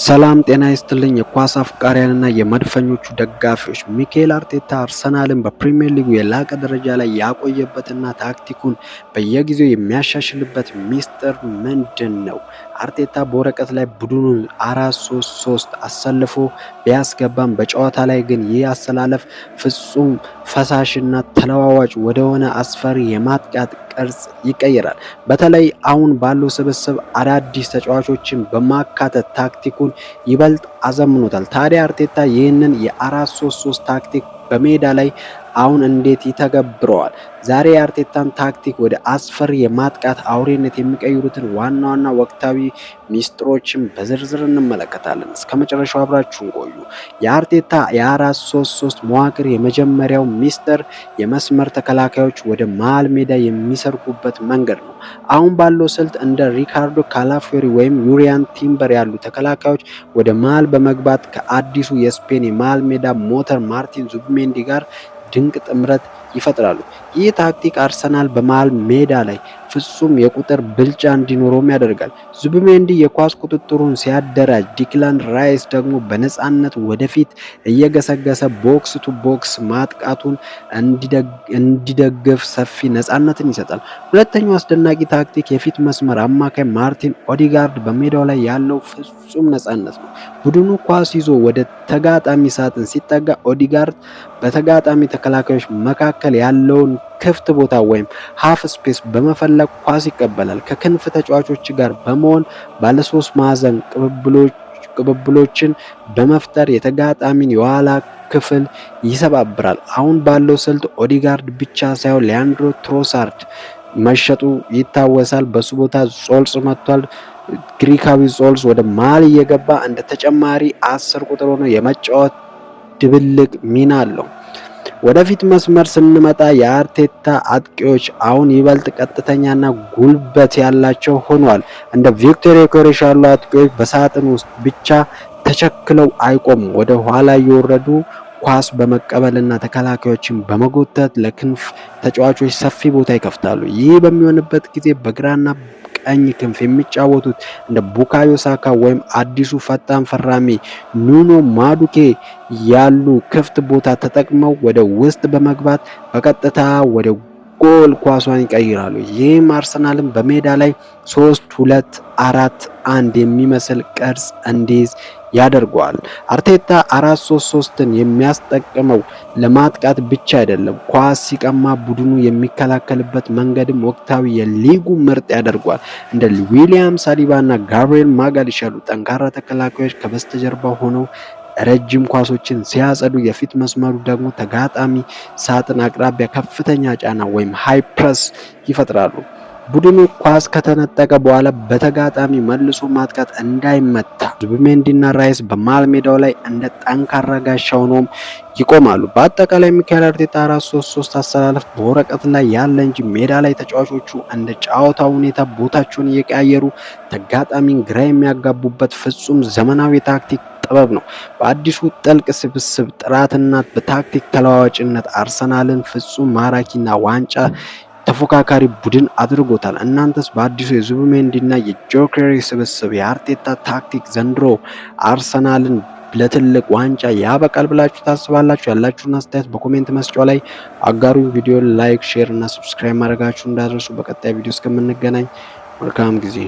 ሰላም ጤና ይስጥልኝ የኳስ አፍቃሪያንና የመድፈኞቹ ደጋፊዎች። ሚኬል አርቴታ አርሰናልን በፕሪሚየር ሊጉ የላቀ ደረጃ ላይ ያቆየበትና ታክቲኩን በየጊዜው የሚያሻሽልበት ሚስጥር ምንድን ነው? አርቴታ በወረቀት ላይ ቡድኑን 4-3-3 አሰልፎ ቢያስገባም በጨዋታ ላይ ግን ይህ አሰላለፍ ፍጹም ፈሳሽና ተለዋዋጭ ወደሆነ አስፈሪ የማጥቃት ቅርጽ ይቀየራል። በተለይ አሁን ባለው ስብስብ አዳዲስ ተጫዋቾችን በማካተት ታክቲኩን ይበልጥ አዘምኖታል። ታዲያ አርቴታ ይህንን የ4-3-3 ታክቲክ በሜዳ ላይ አሁን እንዴት ይተገብረዋል? ዛሬ የአርቴታን ታክቲክ ወደ አስፈሪ የማጥቃት አውሬነት የሚቀይሩትን ዋና ዋና ወቅታዊ ሚስጥሮችን በዝርዝር እንመለከታለን። እስከ መጨረሻው አብራችሁን ቆዩ። የአርቴታ የ4-3-3 መዋቅር የመጀመሪያው ሚስጥር የመስመር ተከላካዮች ወደ መሃል ሜዳ የሚሰርጉበት መንገድ ነው። አሁን ባለው ስልት እንደ ሪካርዶ ካላፊዮሪ ወይም ዩሪያን ቲምበር ያሉ ተከላካዮች ወደ መሃል በመግባት ከአዲሱ የስፔን የመሃል ሜዳ ሞተር ማርቲን ዙቢሜንዲ ጋር ድንቅ ጥምረት ይፈጥራሉ። ይህ ታክቲክ አርሰናል በመሃል ሜዳ ላይ ፍጹም የቁጥር ብልጫ እንዲኖረውም ያደርጋል። ዙቢሜንዲ የኳስ ቁጥጥሩን ሲያደራጅ፣ ዲክላን ራይስ ደግሞ በነፃነት ወደፊት እየገሰገሰ ቦክስ ቱ ቦክስ ማጥቃቱን እንዲደግፍ ሰፊ ነፃነትን ይሰጣል። ሁለተኛው አስደናቂ ታክቲክ የፊት መስመር አማካይ ማርቲን ኦዲጋርድ በሜዳው ላይ ያለው ፍጹም ነፃነት ነው። ቡድኑ ኳስ ይዞ ወደ ተጋጣሚ ሳጥን ሲጠጋ ኦዲጋርድ በተጋጣሚ ተከላካዮች መካከል ያለውን ክፍት ቦታ ወይም ሃፍ ስፔስ በመፈለግ ኳስ ይቀበላል። ከክንፍ ተጫዋቾች ጋር በመሆን ባለሶስት ማዕዘን ቅብብሎችን በመፍጠር የተጋጣሚን የኋላ ክፍል ይሰባብራል። አሁን ባለው ስልት ኦዲጋርድ ብቻ ሳይሆን ሊያንድሮ ትሮሳርድ መሸጡ ይታወሳል። በሱ ቦታ ጾልስ መጥቷል። ግሪካዊ ጾልስ ወደ መሃል እየገባ እንደ ተጨማሪ 10 ቁጥር ሆኖ የመጫወት ድብልቅ ሚና አለው። ወደፊት መስመር ስንመጣ የአርቴታ አጥቂዎች አሁን ይበልጥ ቀጥተኛና ጉልበት ያላቸው ሆኗል። እንደ ቪክቶር ዮኬሬሽ ያሉ አጥቂዎች በሳጥን ውስጥ ብቻ ተቸክለው አይቆሙም። ወደ ኋላ እየወረዱ ኳስ በመቀበልና ተከላካዮችን በመጎተት ለክንፍ ተጫዋቾች ሰፊ ቦታ ይከፍታሉ። ይህ በሚሆንበት ጊዜ በግራና ቀኝ ክንፍ የሚጫወቱት እንደ ቡካዮ ሳካ ወይም አዲሱ ፈጣን ፈራሚ ኑኖ ማዱኬ ያሉ ክፍት ቦታ ተጠቅመው ወደ ውስጥ በመግባት በቀጥታ ወደ ጎል ኳሷን ይቀይራሉ። ይህም አርሰናልን በሜዳ ላይ 3-2-4-1 የሚመስል ቅርጽ እንዲይዝ ያደርገዋል። አርቴታ 4-3-3ን የሚያስጠቅመው ለማጥቃት ብቻ አይደለም። ኳስ ሲቀማ ቡድኑ የሚከላከልበት መንገድም ወቅታዊ የሊጉ ምርጥ ያደርገዋል። እንደ ዊሊያም ሳሊባ እና ጋብሪኤል ማጋሊሽ ያሉ ጠንካራ ተከላካዮች ከበስተጀርባ ሆነው ረጅም ኳሶችን ሲያጸዱ፣ የፊት መስመሩ ደግሞ ተጋጣሚ ሳጥን አቅራቢያ ከፍተኛ ጫና ወይም ሃይ ፕረስ ይፈጥራሉ። ቡድኑ ኳስ ከተነጠቀ በኋላ በተጋጣሚ መልሶ ማጥቃት እንዳይመታ ዙቢሜንዲና ራይስ በመሃል ሜዳው ላይ እንደ ጠንካራ ጋሻ ሆነውም ይቆማሉ። በአጠቃላይ ሚኬል አርቴታ 4-3-3 አሰላለፍ በወረቀት ላይ ያለ እንጂ ሜዳ ላይ ተጫዋቾቹ እንደ ጨዋታው ሁኔታ ቦታቸውን እየቀያየሩ ተጋጣሚን ግራ የሚያጋቡበት ፍጹም ዘመናዊ ታክቲክ ጥበብ ነው። በአዲሱ ጥልቅ ስብስብ ጥራትና በታክቲክ ተለዋዋጭነት አርሰናልን ፍጹም ማራኪና ዋንጫ ተፎካካሪ ቡድን አድርጎታል። እናንተስ በአዲሱ የዙቢሜንዲና የጆኬሬሽ ስብስብ የአርቴታ ታክቲክ ዘንድሮ አርሰናልን ለትልቅ ዋንጫ ያበቃል ብላችሁ ታስባላችሁ? ያላችሁን አስተያየት በኮሜንት መስጫው ላይ አጋሩ። ቪዲዮ ላይክ፣ ሼር እና ሰብስክራይብ ማድረጋችሁ እንዳትረሱ። በቀጣይ ቪዲዮ እስከምንገናኝ መልካም ጊዜ